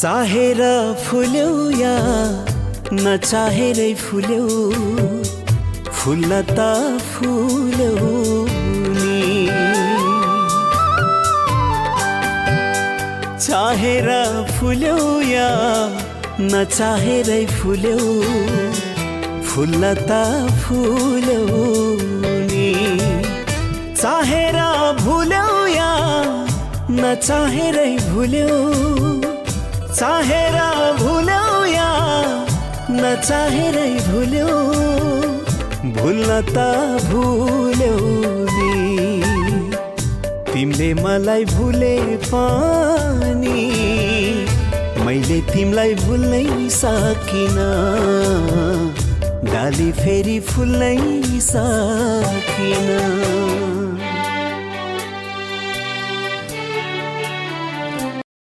चाहेर फुल्यौ या नचाहेरै फुल्यौ, फुल्न त फुल्यौ नि। चाहेर फुल्यौ या नचाहेरै फुल्यौ, फुल्न त फुल्यौ नि। चाहेर भुल्यौ या नचाहेरै भुल्यौ, चाहेर भुल्यौ या नचाहेरै भुल्यौ, भुल्न त भुल्यौ नि। तिमीले मलाई भुले पनि मैले तिमीलाई भुल्नै सकिन, डाली फेरि फुल्नै सकिन।